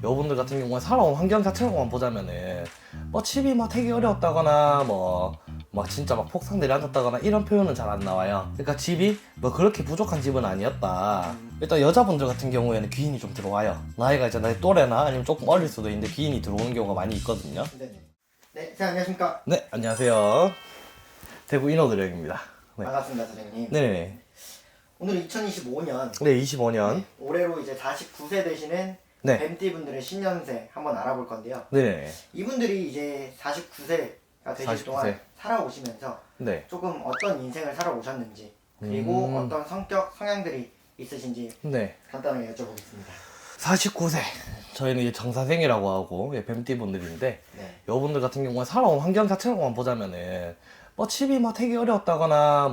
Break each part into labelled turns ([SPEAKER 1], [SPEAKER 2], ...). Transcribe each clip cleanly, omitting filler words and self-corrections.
[SPEAKER 1] 여러분들 같은 경우에 살아온 환경 자체로만 보자면은 뭐 집이 막 되게 어려웠다거나 뭐 진짜 막 폭삭 내려앉았다거나 이런 표현은 잘 안 나와요. 그러니까 집이 뭐 그렇게 부족한 집은 아니었다. 일단 여자분들 같은 경우에는 귀인이 좀 들어와요. 나이가 이제 나이 또래나 아니면 조금 어릴 수도 있는데 귀인이 들어오는 경우가 많이 있거든요.
[SPEAKER 2] 네네. 네, 안녕하십니까.
[SPEAKER 1] 네, 안녕하세요. 대구 인어드령입니다. 네.
[SPEAKER 2] 반갑습니다, 사장님.
[SPEAKER 1] 네네.
[SPEAKER 2] 오늘 2025년
[SPEAKER 1] 네, 25년.
[SPEAKER 2] 올해로 이제 49세 되시는
[SPEAKER 1] 네.
[SPEAKER 2] 뱀띠 분들의 신년세 한번 알아볼 건데요.
[SPEAKER 1] 네네.
[SPEAKER 2] 이분들이 이제 49세가 되실
[SPEAKER 1] 49세.
[SPEAKER 2] 동안 살아오시면서
[SPEAKER 1] 네.
[SPEAKER 2] 조금 어떤 인생을 살아오셨는지 그리고 어떤 성격, 성향들이 있으신지
[SPEAKER 1] 네.
[SPEAKER 2] 간단하게 여쭤보겠습니다.
[SPEAKER 1] 49세. 저희는 이제 정사생이라고 하고 뱀띠 분들인데
[SPEAKER 2] 네.
[SPEAKER 1] 여러분들 같은 경우에 살아온 환경 자체로만 보자면은 뭐 집이 막 되게 어려웠다거나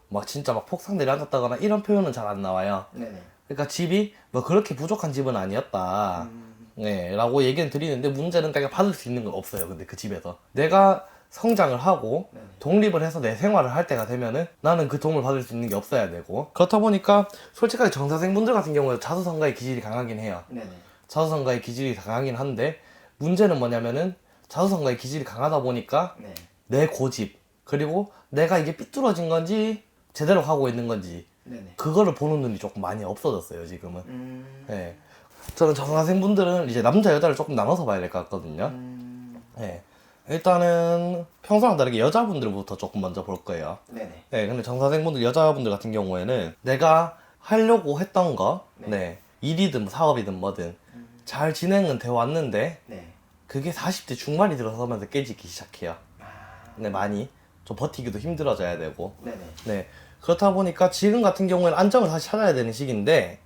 [SPEAKER 1] 막 진짜 막 폭삭 내려앉았다거나 이런 표현은 잘 안 나와요.
[SPEAKER 2] 네네.
[SPEAKER 1] 그러니까 집이 뭐 그렇게 부족한 집은 아니었다. 네, 라고 얘기는 드리는데 문제는 내가 받을 수 있는 건 없어요. 근데 그 집에서 내가 성장을 하고
[SPEAKER 2] 네네.
[SPEAKER 1] 독립을 해서 내 생활을 할 때가 되면은 나는 그 도움을 받을 수 있는 게 없어야 되고, 그렇다 보니까 솔직하게 정사생분들 같은 경우에 자수성가의 기질이 강하긴 해요.
[SPEAKER 2] 네네.
[SPEAKER 1] 자수성가의 기질이 강하긴 한데 문제는 뭐냐면은 자수성가의 기질이 강하다 보니까
[SPEAKER 2] 네.
[SPEAKER 1] 내 고집, 그리고 내가 이게 삐뚤어진 건지 제대로 하고 있는 건지
[SPEAKER 2] 네네.
[SPEAKER 1] 그거를 보는 눈이 조금 많이 없어졌어요, 지금은. 네. 저는 정사생분들은 이제 남자 여자를 조금 나눠서 봐야 될 것 같거든요. 네. 일단은 평소랑 다르게 여자분들부터 조금 먼저 볼 거예요.
[SPEAKER 2] 네네.
[SPEAKER 1] 네, 근데 정사생분들 여자분들 같은 경우에는 내가 하려고 했던 거, 네, 일이든 뭐 사업이든 뭐든 잘 진행은 되어 왔는데
[SPEAKER 2] 네.
[SPEAKER 1] 그게 40대 중반이 들어서면서 깨지기 시작해요.
[SPEAKER 2] 아.
[SPEAKER 1] 네, 많이 좀 버티기도 힘들어져야 되고.
[SPEAKER 2] 네네.
[SPEAKER 1] 네, 그렇다 보니까 지금 같은 경우에는 안정을 다시 찾아야 되는 시기인데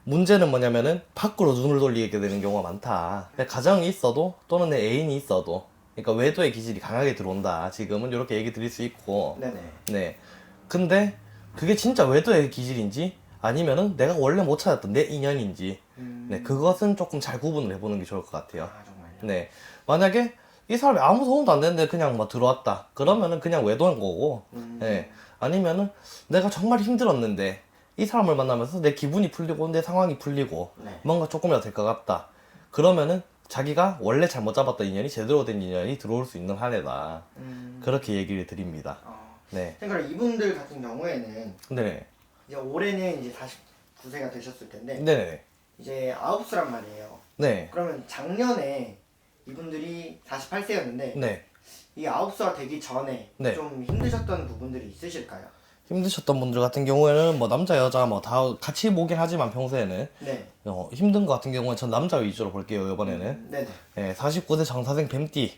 [SPEAKER 1] 문제는 뭐냐면은 밖으로 눈을 돌리게 되는 경우가 많다. 가정이 있어도 또는 내 애인이 있어도, 그러니까 외도의 기질이 강하게 들어온다. 지금은 이렇게 얘기 드릴 수 있고.
[SPEAKER 2] 네네.
[SPEAKER 1] 네. 근데 그게 진짜 외도의 기질인지 아니면은 내가 원래 못 찾았던 내 인연인지, 네, 그것은 조금 잘 구분을 해보는 게 좋을 것 같아요.
[SPEAKER 2] 아, 정말요?
[SPEAKER 1] 네. 만약에 이 사람이 아무 도움도 안 되는데 그냥 뭐 들어왔다. 그러면은 그냥 외도한 거고, 네. 아니면은 내가 정말 힘들었는데 이 사람을 만나면서 내 기분이 풀리고 내 상황이 풀리고
[SPEAKER 2] 네.
[SPEAKER 1] 뭔가 조금이라도 될 것 같다. 그러면은 자기가 원래 잘못 잡았던 인연이 제대로 된 인연이 들어올 수 있는 한 해다. 그렇게 얘기를 드립니다. 네.
[SPEAKER 2] 그러니까 이분들 같은 경우에는
[SPEAKER 1] 네.
[SPEAKER 2] 이제 올해는 이제 49세가 되셨을 텐데
[SPEAKER 1] 네네.
[SPEAKER 2] 이제 9수란 말이에요.
[SPEAKER 1] 네.
[SPEAKER 2] 그러면 작년에 이분들이 48세였는데
[SPEAKER 1] 네.
[SPEAKER 2] 이 9수가 되기 전에
[SPEAKER 1] 네.
[SPEAKER 2] 좀 힘드셨던 부분들이 있으실까요?
[SPEAKER 1] 힘드셨던 분들 같은 경우에는 뭐 남자 여자 뭐 다 같이 보긴 하지만 평소에는
[SPEAKER 2] 네.
[SPEAKER 1] 힘든 거 같은 경우는 전 남자 위주로 볼게요, 이번에는.
[SPEAKER 2] 네네.
[SPEAKER 1] 네, 49세 정사생 뱀띠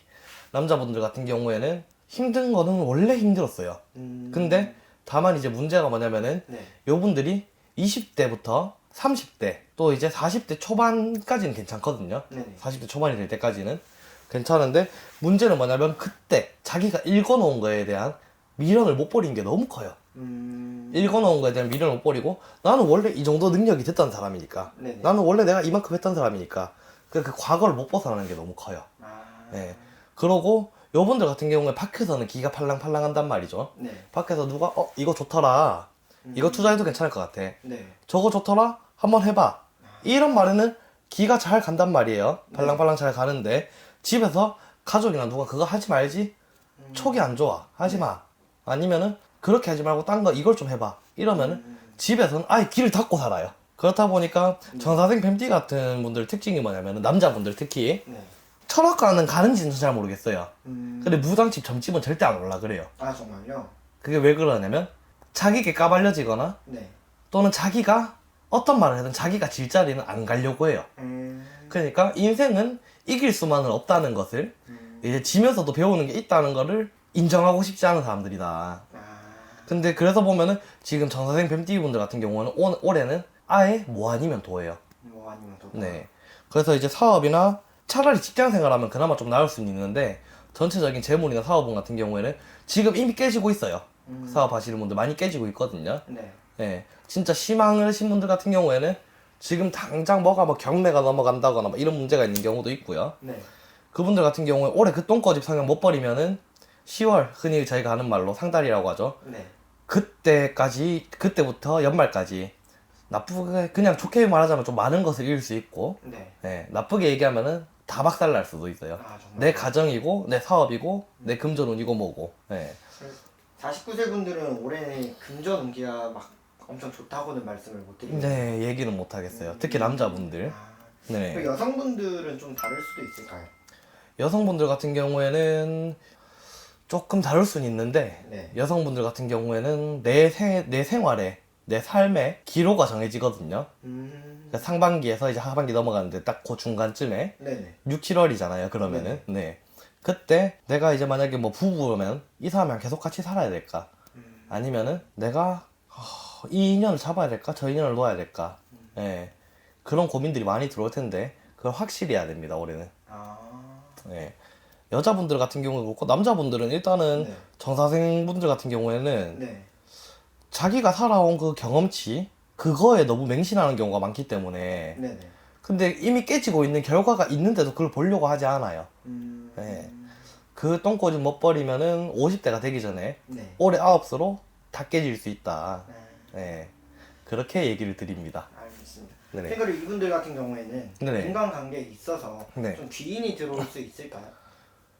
[SPEAKER 1] 남자분들 같은 경우에는 힘든 거는 원래 힘들었어요. 근데 다만 이제 문제가 뭐냐면은
[SPEAKER 2] 네.
[SPEAKER 1] 요분들이 20대부터 30대 또 이제 40대 초반까지는 괜찮거든요.
[SPEAKER 2] 네네.
[SPEAKER 1] 40대 초반이 될 때까지는 괜찮은데 문제는 뭐냐면 그때 자기가 읽어놓은 거에 대한 미련을 못 버린 게 너무 커요. 읽어놓은 거에 대한 미련을 못 버리고 나는 원래 이 정도 능력이 됐던 사람이니까,
[SPEAKER 2] 네네.
[SPEAKER 1] 나는 원래 내가 이만큼 했던 사람이니까 그 과거를 못 벗어나는 게 너무 커요.
[SPEAKER 2] 아.
[SPEAKER 1] 네. 그러고 여분들 같은 경우에 밖에서는 기가 팔랑팔랑 한단 말이죠.
[SPEAKER 2] 네.
[SPEAKER 1] 밖에서 누가 이거 좋더라, 이거 투자해도 괜찮을 것 같아,
[SPEAKER 2] 네.
[SPEAKER 1] 저거 좋더라, 한번 해봐, 이런 말에는 기가 잘 간단 말이에요. 팔랑팔랑 잘 가는데 집에서 가족이나 누가 그거 하지 말지, 촉이 안 좋아, 하지마, 아니면은 그렇게 하지 말고 딴 거 이걸 좀 해봐, 이러면은 집에서는 아예 길을 닫고 살아요. 그렇다 보니까 정사생 뱀띠 같은 분들 특징이 뭐냐면은 남자분들 특히
[SPEAKER 2] 네.
[SPEAKER 1] 철학과는 가는지는 잘 모르겠어요. 근데 무당집 점집은 절대 안 올라 그래요.
[SPEAKER 2] 아, 정말요?
[SPEAKER 1] 그게 왜 그러냐면 자기께 까발려지거나
[SPEAKER 2] 네.
[SPEAKER 1] 또는 자기가 어떤 말을 하든 자기가 질 자리는 안 가려고 해요. 그러니까 인생은 이길 수만은 없다는 것을 이제 지면서도 배우는 게 있다는 거를 인정하고 싶지 않은 사람들이다.
[SPEAKER 2] 아.
[SPEAKER 1] 근데 그래서 보면은 지금 정사생 뱀띠 분들 같은 경우는 올해는 아예 뭐 아니면 도예요.
[SPEAKER 2] 뭐 아니면 또.
[SPEAKER 1] 네. 그래서 이제 사업이나 차라리 직장 생활하면 그나마 좀 나을 수는 있는데 전체적인 재물이나 사업운 같은 경우에는 지금 이미 깨지고 있어요. 사업하시는 분들 많이 깨지고 있거든요.
[SPEAKER 2] 네.
[SPEAKER 1] 네. 진짜 희망을 하신 분들 같은 경우에는 지금 당장 뭐가 뭐 경매가 넘어간다거나 뭐 이런 문제가 있는 경우도 있고요.
[SPEAKER 2] 네.
[SPEAKER 1] 그분들 같은 경우에 올해 그 똥꼬집 성형 못 버리면은 10월, 흔히 저희가 하는 말로 상달이라고 하죠.
[SPEAKER 2] 네.
[SPEAKER 1] 그때부터 연말까지 나쁘게 그냥 좋게 말하자면 좀 많은 것을 잃을 수 있고
[SPEAKER 2] 네.
[SPEAKER 1] 예, 나쁘게 얘기하면은 다 박살날 수도 있어요.
[SPEAKER 2] 아, 정말.
[SPEAKER 1] 내 가정이고 내 사업이고 내 금전운이고 뭐고. 예.
[SPEAKER 2] 49세 분들은 올해 금전 운기가 막 엄청 좋다고는 말씀을 못 드리는데.
[SPEAKER 1] 네, 얘기는 못 하겠어요. 특히 남자분들.
[SPEAKER 2] 아,
[SPEAKER 1] 네.
[SPEAKER 2] 그 여성분들은 좀 다를 수도 있을까요?
[SPEAKER 1] 여성분들 같은 경우에는 조금 다를 수는 있는데
[SPEAKER 2] 네.
[SPEAKER 1] 여성분들 같은 경우에는 내 생활에 내 삶에 기로가 정해지거든요. 그러니까 상반기에서 이제 하반기 넘어가는데 딱 그 중간쯤에
[SPEAKER 2] 네네.
[SPEAKER 1] 6, 7월이잖아요. 그러면은 네. 그때 내가 이제 만약에 뭐 부부면 이 사람이랑 계속 같이 살아야 될까? 아니면은 내가 이 인연을 잡아야 될까? 저 인연을 놓아야 될까? 예. 그런 고민들이 많이 들어올 텐데 그걸 확실히 해야 됩니다. 올해는.
[SPEAKER 2] 아,
[SPEAKER 1] 예. 여자분들 같은 경우는 그렇고 남자분들은 일단은
[SPEAKER 2] 네.
[SPEAKER 1] 정사생분들 같은 경우에는
[SPEAKER 2] 네.
[SPEAKER 1] 자기가 살아온 그 경험치 그거에 너무 맹신하는 경우가 많기 때문에
[SPEAKER 2] 네네.
[SPEAKER 1] 근데 이미 깨지고 있는 결과가 있는데도 그걸 보려고 하지 않아요. 네. 그 똥꼬집 못 버리면은 50대가 되기 전에
[SPEAKER 2] 네.
[SPEAKER 1] 올해 9수로 다 깨질 수 있다.
[SPEAKER 2] 네.
[SPEAKER 1] 네. 그렇게 얘기를 드립니다.
[SPEAKER 2] 알겠습니다.
[SPEAKER 1] 네네.
[SPEAKER 2] 그리고 이분들 같은 경우에는
[SPEAKER 1] 네네.
[SPEAKER 2] 인간관계에 있어서
[SPEAKER 1] 네.
[SPEAKER 2] 좀 귀인이 들어올 수 있을까요?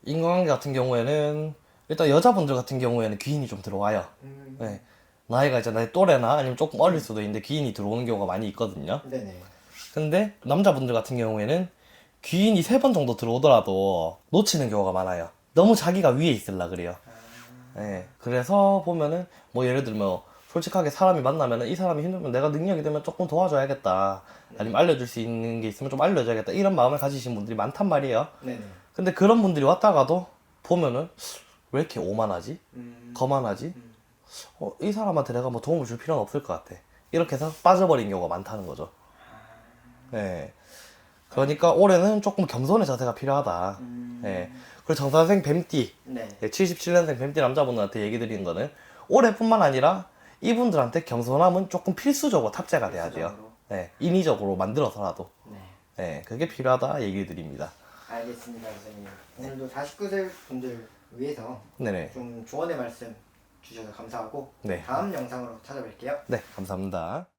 [SPEAKER 1] 인간관계 같은 경우에는 일단 여자분들 같은 경우에는 귀인이 좀 들어와요. 네. 나이가 이제 내 또래나 아니면 조금 어릴 수도 있는데 귀인이 들어오는 경우가 많이 있거든요.
[SPEAKER 2] 네네.
[SPEAKER 1] 근데 남자분들 같은 경우에는 귀인이 3번 정도 들어오더라도 놓치는 경우가 많아요. 너무 자기가 위에 있으려 그래요. 예. 그래서 보면은 뭐 예를 들면 솔직하게 사람이 만나면은 이 사람이 힘들면 내가 능력이 되면 조금 도와줘야겠다. 아니면 알려줄 수 있는 게 있으면 좀 알려줘야겠다. 이런 마음을 가지신 분들이 많단 말이에요.
[SPEAKER 2] 네네.
[SPEAKER 1] 근데 그런 분들이 왔다가도 보면은 왜 이렇게 오만하지? 거만하지? 이 사람한테 내가 뭐 도움을 줄 필요는 없을 것 같아. 이렇게 해서 빠져버린 경우가 많다는 거죠. 예. 그러니까 올해는 조금 겸손의 자세가 필요하다. 예. 그리고 정사생 뱀띠,
[SPEAKER 2] 네.
[SPEAKER 1] 77년생 뱀띠 남자분들한테 얘기 드리는 거는 올해뿐만 아니라 이분들한테 겸손함은 조금 필수적으로 탑재가 돼야 돼요.
[SPEAKER 2] 필수적으로.
[SPEAKER 1] 예. 인위적으로 만들어서라도.
[SPEAKER 2] 네.
[SPEAKER 1] 예. 그게 필요하다 얘기 드립니다.
[SPEAKER 2] 알겠습니다, 선생님. 오늘도 49세 분들 위해서
[SPEAKER 1] 네네.
[SPEAKER 2] 좀 조언의 말씀 주셔서 감사하고
[SPEAKER 1] 네.
[SPEAKER 2] 다음 영상으로 찾아뵐게요.
[SPEAKER 1] 네. 감사합니다.